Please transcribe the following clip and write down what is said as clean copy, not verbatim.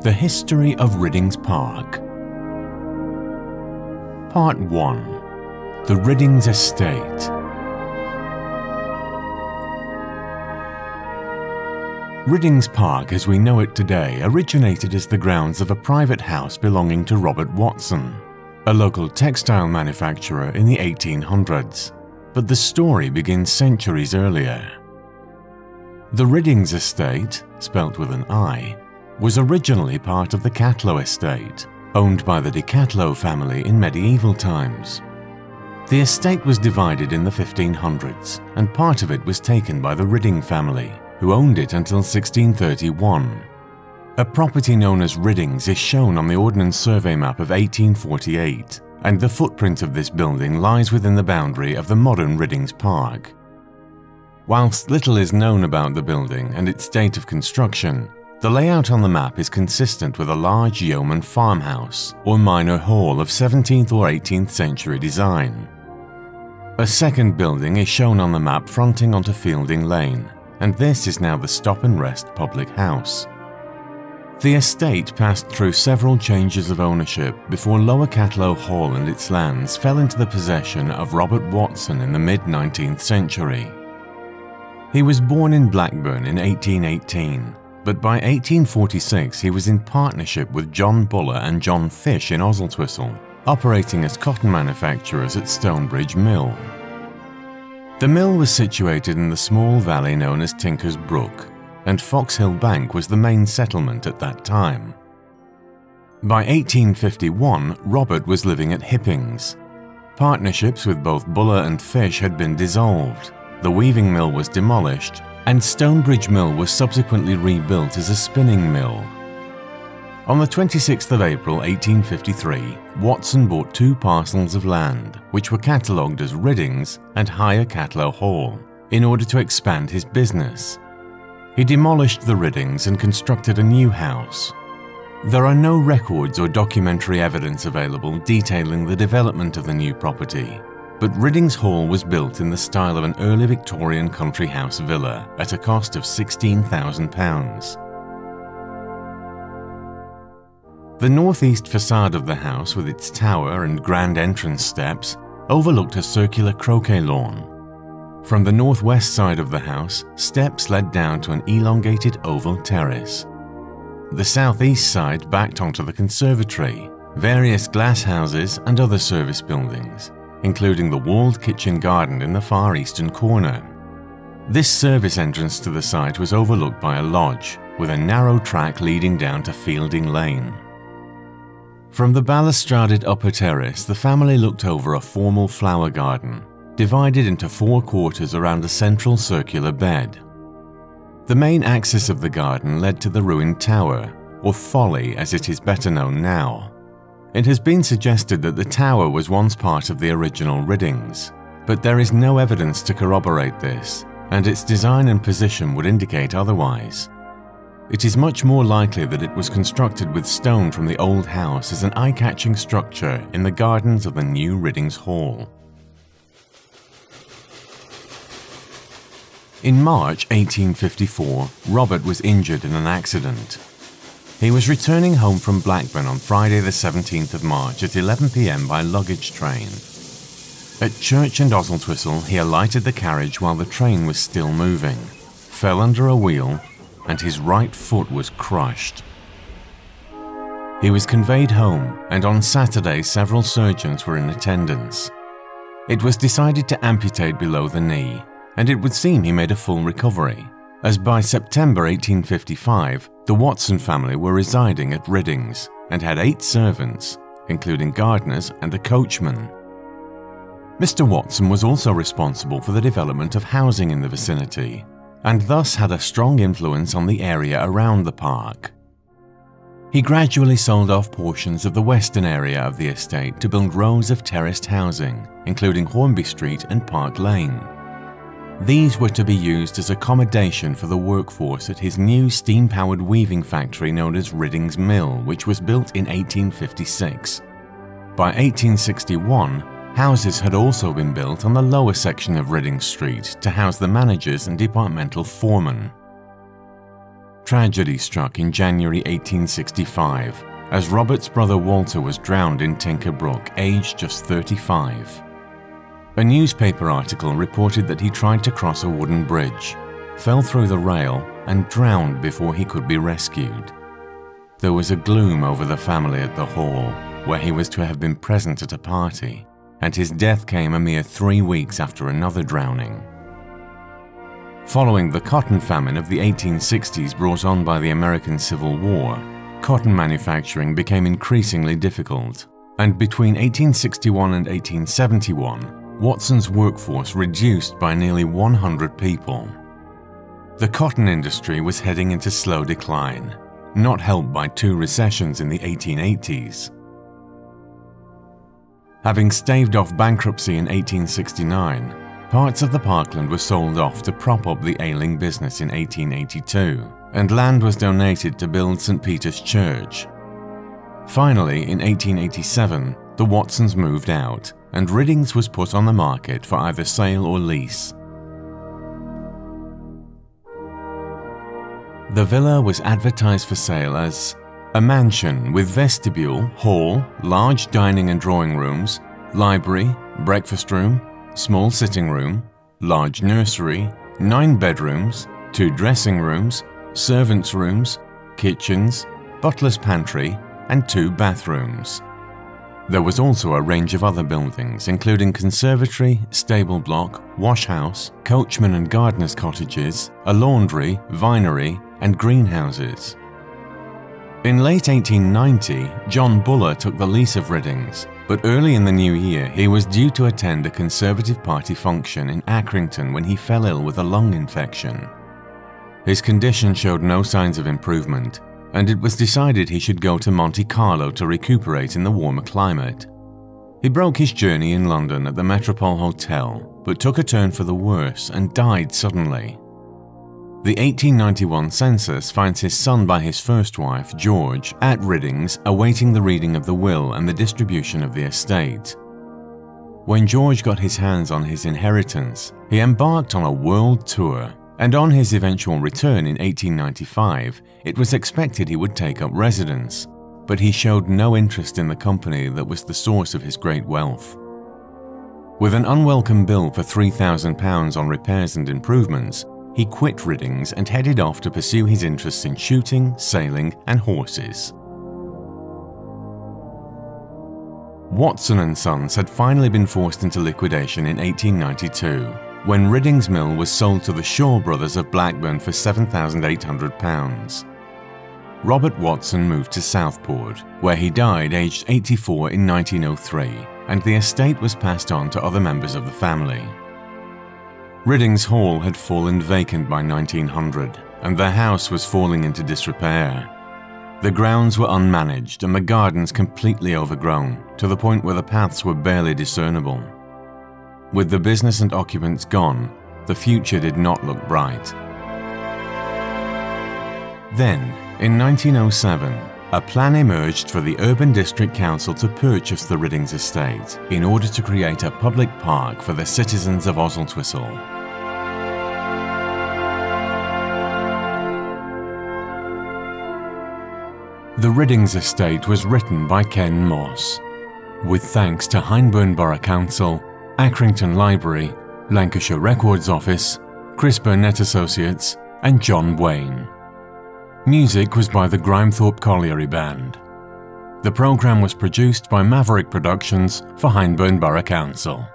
The History of Riddings Park. Part 1. The Riddings Estate. Riddings Park as we know it today originated as the grounds of a private house belonging to Robert Watson, a local textile manufacturer in the 1800s, but the story begins centuries earlier. The Riddings Estate, spelt with an I, was originally part of the Catlow Estate, owned by the de Catlow family in medieval times. The estate was divided in the 1500s, and part of it was taken by the Ridding family, who owned it until 1631. A property known as Riddings is shown on the Ordnance Survey map of 1848, and the footprint of this building lies within the boundary of the modern Riddings Park. Whilst little is known about the building and its date of construction, the layout on the map is consistent with a large yeoman farmhouse or minor hall of 17th or 18th century design. A second building is shown on the map fronting onto Fielding Lane, and this is now the Stop and Rest public house. The estate passed through several changes of ownership before Lower Catlow Hall and its lands fell into the possession of Robert Watson in the mid-19th century. He was born in Blackburn in 1818, but by 1846 he was in partnership with John Buller and John Fish in Oswestwhistle, operating as cotton manufacturers at Stonebridge Mill. The mill was situated in the small valley known as Tinker's Brook, and Fox Hill Bank was the main settlement at that time. By 1851, Robert was living at Hippings. Partnerships with both Buller and Fish had been dissolved, the weaving mill was demolished, and Stonebridge Mill was subsequently rebuilt as a spinning mill. On the 26th of April 1853, Watson bought 2 parcels of land, which were catalogued as Riddings and Higher Catlow Hall, in order to expand his business. He demolished the Riddings and constructed a new house. There are no records or documentary evidence available detailing the development of the new property, but Riddings Hall was built in the style of an early Victorian country house villa at a cost of £16,000. The northeast facade of the house, with its tower and grand entrance steps, overlooked a circular croquet lawn. From the northwest side of the house, steps led down to an elongated oval terrace. The southeast side backed onto the conservatory, various glass houses and other service buildings, including the walled kitchen garden in the far eastern corner. This service entrance to the site was overlooked by a lodge, with a narrow track leading down to Fielding Lane. From the balustraded upper terrace, the family looked over a formal flower garden, divided into 4 quarters around a central circular bed. The main axis of the garden led to the ruined tower, or folly as it is better known now. It has been suggested that the tower was once part of the original Riddings, but there is no evidence to corroborate this, and its design and position would indicate otherwise. It is much more likely that it was constructed with stone from the old house as an eye-catching structure in the gardens of the new Riddings Hall. In March 1854, Robert was injured in an accident. He was returning home from Blackburn on Friday the 17th of March at 11 p.m. by luggage train. At Church and Oswestwhistle, he alighted the carriage while the train was still moving, fell under a wheel, and his right foot was crushed. He was conveyed home, and on Saturday several surgeons were in attendance. It was decided to amputate below the knee, and it would seem he made a full recovery, as by September 1855, the Watson family were residing at Riddings and had 8 servants, including gardeners and a coachman. Mr. Watson was also responsible for the development of housing in the vicinity, and thus had a strong influence on the area around the park. He gradually sold off portions of the western area of the estate to build rows of terraced housing, including Hornby Street and Park Lane. These were to be used as accommodation for the workforce at his new steam-powered weaving factory known as Riddings Mill, which was built in 1856. By 1861, houses had also been built on the lower section of Riddings Street to house the managers and departmental foremen. tragedy struck in January 1865 as Robert's brother Walter was drowned in Tinker Brook, aged just 35. A newspaper article reported that he tried to cross a wooden bridge, fell through the rail, and drowned before he could be rescued. There was a gloom over the family at the Hall, where he was to have been present at a party, and his death came a mere 3 weeks after another drowning. Following the cotton famine of the 1860s brought on by the American Civil War, cotton manufacturing became increasingly difficult, and between 1861 and 1871, Watson's workforce reduced by nearly 100 people. The cotton industry was heading into slow decline, not helped by 2 recessions in the 1880s. Having staved off bankruptcy in 1869, parts of the parkland were sold off to prop up the ailing business in 1882, and land was donated to build St. Peter's Church. Finally, in 1887, the Watsons moved out, and Riddings was put on the market for either sale or lease. The villa was advertised for sale as a mansion with vestibule, hall, large dining and drawing rooms, library, breakfast room, small sitting room, large nursery, 9 bedrooms, 2 dressing rooms, servants' rooms, kitchens, butler's pantry, and 2 bathrooms. There was also a range of other buildings, including conservatory, stable block, wash house, coachman and gardener's cottages, a laundry, vinery, and greenhouses. In late 1890, John Buller took the lease of Riddings, but early in the new year he was due to attend a Conservative Party function in Accrington when he fell ill with a lung infection. His condition showed no signs of improvement, and it was decided he should go to Monte Carlo to recuperate in the warmer climate. He broke his journey in London at the Metropole Hotel, but took a turn for the worse and died suddenly. The 1891 census finds his son by his first wife, George, at Riddings awaiting the reading of the will and the distribution of the estate. When George got his hands on his inheritance, he embarked on a world tour, and on his eventual return in 1895, it was expected he would take up residence, but he showed no interest in the company that was the source of his great wealth. With an unwelcome bill for £3,000 on repairs and improvements, he quit Riddings and headed off to pursue his interests in shooting, sailing, and horses. Watson & Sons had finally been forced into liquidation in 1892, when Riddings Mill was sold to the Shaw brothers of Blackburn for £7,800. Robert Watson moved to Southport, where he died aged 84 in 1903, and the estate was passed on to other members of the family. Riddings Hall had fallen vacant by 1900, and the house was falling into disrepair. The grounds were unmanaged and the gardens completely overgrown, to the point where the paths were barely discernible. With the business and occupants gone, the future did not look bright. Then, in 1907, a plan emerged for the Urban District Council to purchase the Riddings estate in order to create a public park for the citizens of Oswaldtwistle. The Riddings estate was written by Ken Moss, with thanks to Hyndburn Borough Council, Accrington Library, Lancashire Records Office, Chris Burnett Associates, and John Wayne. Music was by the Grimethorpe Colliery Band. The programme was produced by Maverick Productions for Hyndburn Borough Council.